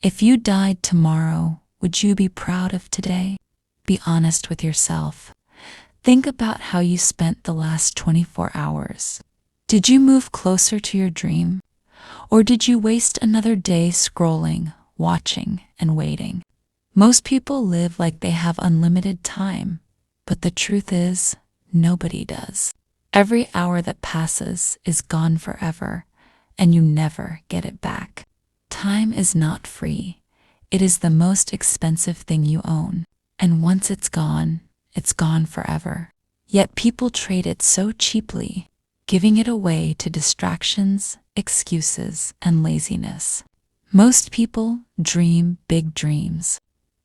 If you died tomorrow, would you be proud of today? Be honest with yourself. Think about how you spent the last 24 hours. Did you move closer to your dream? Or did you waste another day scrolling, watching, and waiting? Most people live like they have unlimited time, but the truth is, nobody does. Every hour that passes is gone forever, and you never get it back. Time is not free. It is the most expensive thing you own, and once it's gone forever. Yet people trade it so cheaply, giving it away to distractions, excuses, and laziness. Most people dream big dreams.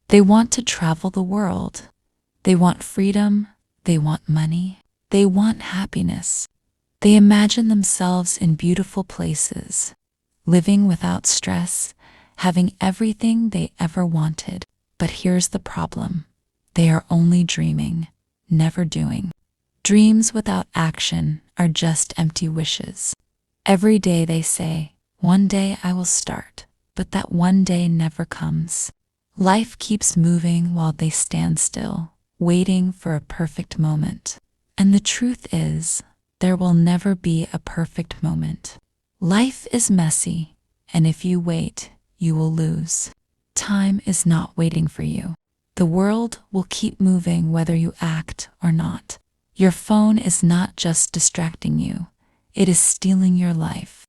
They want to travel the world. They want freedom. They want money. They want happiness. They imagine themselves in beautiful places, living without stress, having everything they ever wanted. But here's the problem. They are only dreaming, never doing. Dreams without action are just empty wishes. Every day they say, one day I will start, but that one day never comes. Life keeps moving while they stand still, waiting for a perfect moment. And the truth is, there will never be a perfect moment. Life is messy, and if you wait, you will lose. Time is not waiting for you. The world will keep moving whether you act or not. Your phone is not just distracting you, it is stealing your life.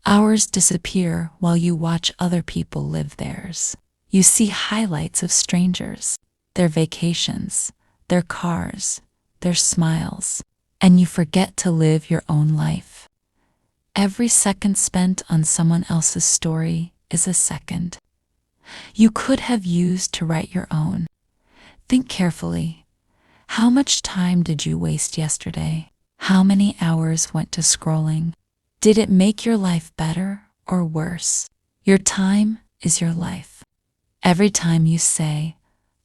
Hours disappear while you watch other people live theirs. You see highlights of strangers, their vacations, their cars, their smiles, and you forget to live your own life. Every second spent on someone else's story is a second you could have used to write your own. Think carefully. How much time did you waste yesterday? How many hours went to scrolling? Did it make your life better or worse? Your time is your life. Every time you say,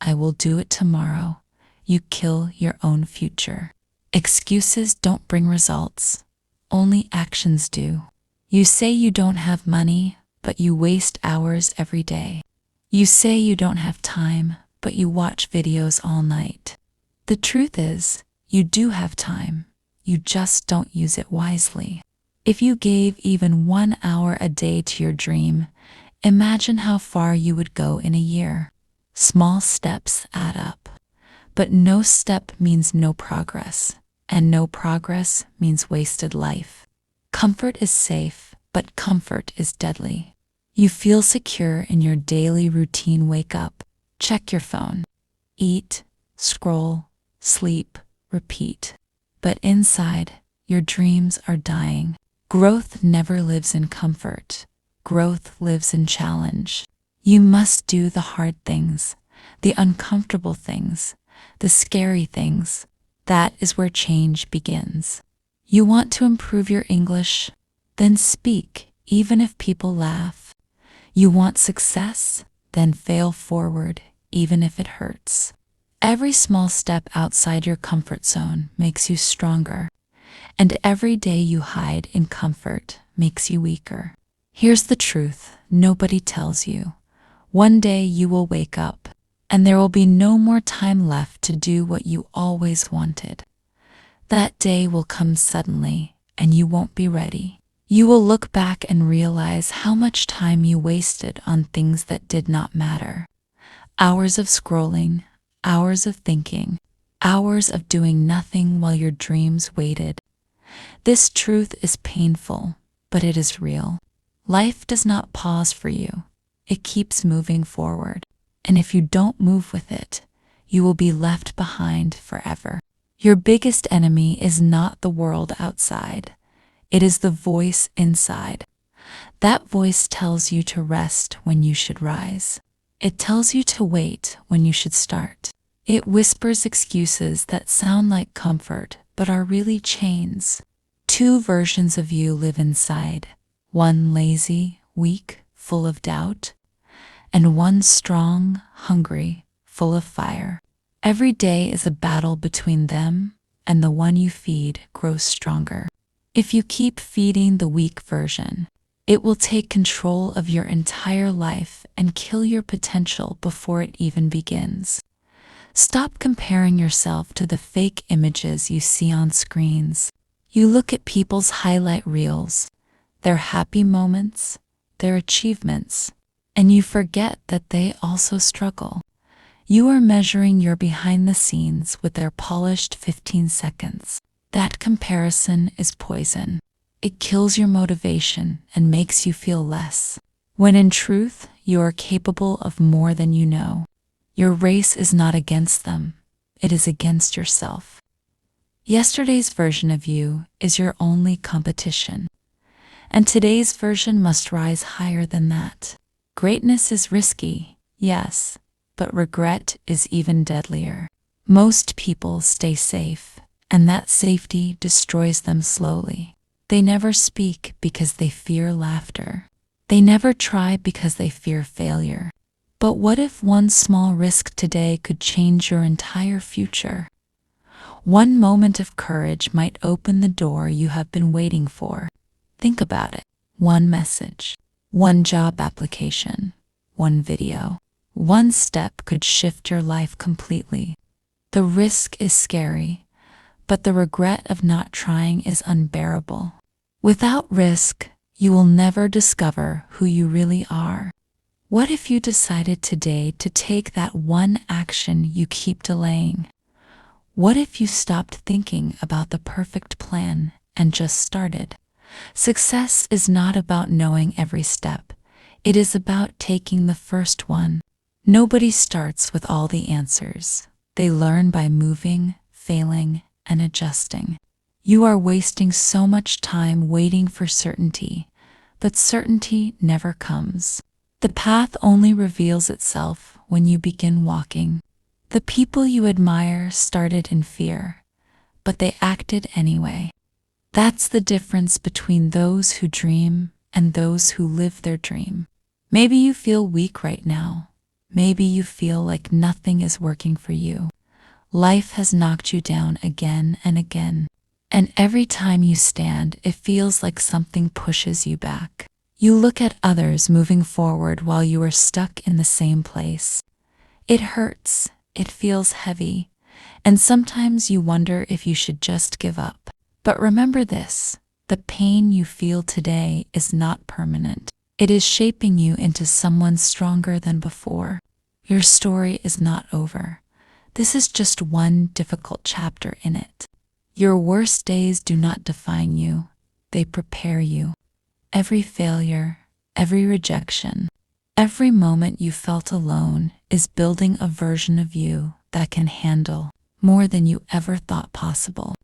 I will do it tomorrow, you kill your own future. Excuses don't bring results. Only actions do. You say you don't have money, but you waste hours every day. You say you don't have time, but you watch videos all night. The truth is, you do have time. You just don't use it wisely. If you gave even 1 hour a day to your dream, imagine how far you would go in a year. Small steps add up. But no step means no progress, and no progress means wasted life. Comfort is safe, but comfort is deadly. You feel secure in your daily routine. Wake up, check your phone, eat, scroll, sleep, repeat. But inside, your dreams are dying. Growth never lives in comfort. Growth lives in challenge. You must do the hard things, the uncomfortable things, the scary things. That is where change begins. You want to improve your English? Then speak, even if people laugh. You want success? Then fail forward, even if it hurts. Every small step outside your comfort zone makes you stronger, and every day you hide in comfort makes you weaker. Here's the truth nobody tells you. One day you will wake up, and there will be no more time left to do what you always wanted. That day will come suddenly, and you won't be ready. You will look back and realize how much time you wasted on things that did not matter. Hours of scrolling, hours of thinking, hours of doing nothing while your dreams waited. This truth is painful, but it is real. Life does not pause for you. It keeps moving forward. And if you don't move with it, you will be left behind forever. Your biggest enemy is not the world outside. It is the voice inside. That voice tells you to rest when you should rise. It tells you to wait when you should start. It whispers excuses that sound like comfort but are really chains. Two versions of you live inside. One lazy, weak, full of doubt, and one strong, hungry, full of fire. Every day is a battle between them, and the one you feed grows stronger. If you keep feeding the weak version, it will take control of your entire life and kill your potential before it even begins. Stop comparing yourself to the fake images you see on screens. You look at people's highlight reels, their happy moments, their achievements, and you forget that they also struggle. You are measuring your behind the scenes with their polished 15 seconds. That comparison is poison. It kills your motivation and makes you feel less, when in truth, you are capable of more than you know. Your race is not against them, it is against yourself. Yesterday's version of you is your only competition, and today's version must rise higher than that. Greatness is risky, yes, but regret is even deadlier. Most people stay safe, and that safety destroys them slowly. They never speak because they fear laughter. They never try because they fear failure. But what if one small risk today could change your entire future? One moment of courage might open the door you have been waiting for. Think about it. One message, one job application, one video, one step could shift your life completely. The risk is scary, but the regret of not trying is unbearable. Without risk, you will never discover who you really are. What if you decided today to take that one action you keep delaying? What if you stopped thinking about the perfect plan and just started? Success is not about knowing every step. It is about taking the first one. Nobody starts with all the answers. They learn by moving, failing, and adjusting. You are wasting so much time waiting for certainty, but certainty never comes. The path only reveals itself when you begin walking. The people you admire started in fear, but they acted anyway. That's the difference between those who dream and those who live their dream. Maybe you feel weak right now. Maybe you feel like nothing is working for you. Life has knocked you down again and again. And every time you stand, it feels like something pushes you back. You look at others moving forward while you are stuck in the same place. It hurts, it feels heavy, and sometimes you wonder if you should just give up. But remember this, the pain you feel today is not permanent. It is shaping you into someone stronger than before. Your story is not over. This is just one difficult chapter in it. Your worst days do not define you, they prepare you. Every failure, every rejection, every moment you felt alone is building a version of you that can handle more than you ever thought possible.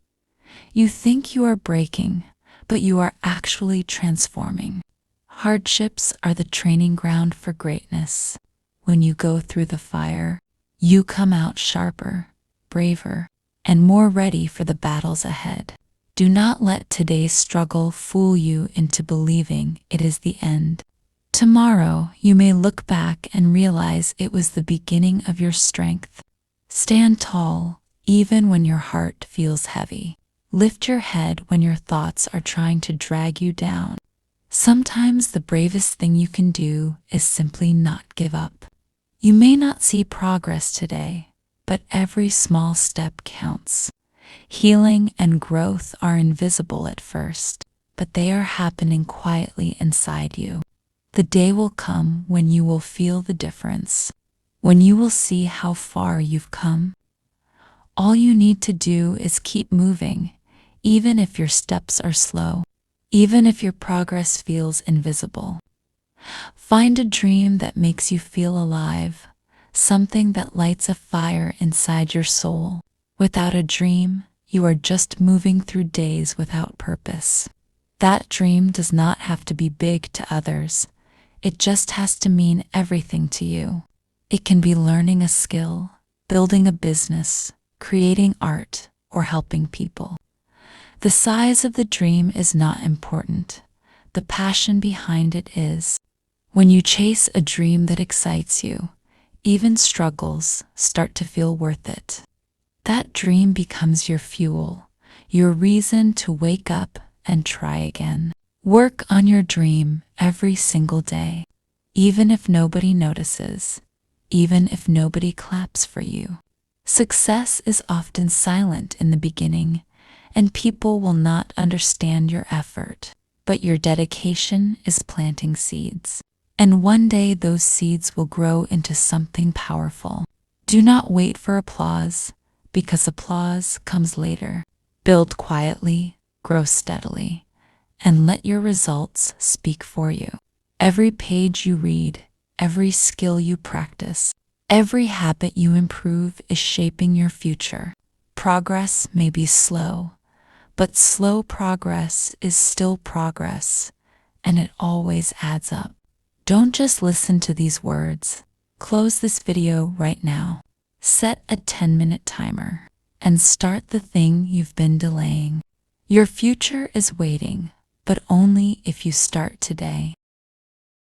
You think you are breaking, but you are actually transforming. Hardships are the training ground for greatness. When you go through the fire, you come out sharper, braver, and more ready for the battles ahead. Do not let today's struggle fool you into believing it is the end. Tomorrow, you may look back and realize it was the beginning of your strength. Stand tall, even when your heart feels heavy. Lift your head when your thoughts are trying to drag you down. Sometimes the bravest thing you can do is simply not give up. You may not see progress today, but every small step counts. Healing and growth are invisible at first, but they are happening quietly inside you. The day will come when you will feel the difference, when you will see how far you've come. All you need to do is keep moving, even if your steps are slow, even if your progress feels invisible. Find a dream that makes you feel alive, something that lights a fire inside your soul. Without a dream, you are just moving through days without purpose. That dream does not have to be big to others. It just has to mean everything to you. It can be learning a skill, building a business, creating art, or helping people. The size of the dream is not important. The passion behind it is. When you chase a dream that excites you, even struggles start to feel worth it. That dream becomes your fuel, your reason to wake up and try again. Work on your dream every single day. even if nobody notices, even if nobody claps for you. Success is often silent in the beginning, and people will not understand your effort, but your dedication is planting seeds. And one day those seeds will grow into something powerful. Do not wait for applause, because applause comes later. Build quietly, grow steadily, and let your results speak for you. Every page you read, every skill you practice, every habit you improve is shaping your future. Progress may be slow, but slow progress is still progress, and it always adds up. Don't just listen to these words. Close this video right now. Set a 10-minute timer and start the thing you've been delaying. Your future is waiting, but only if you start today.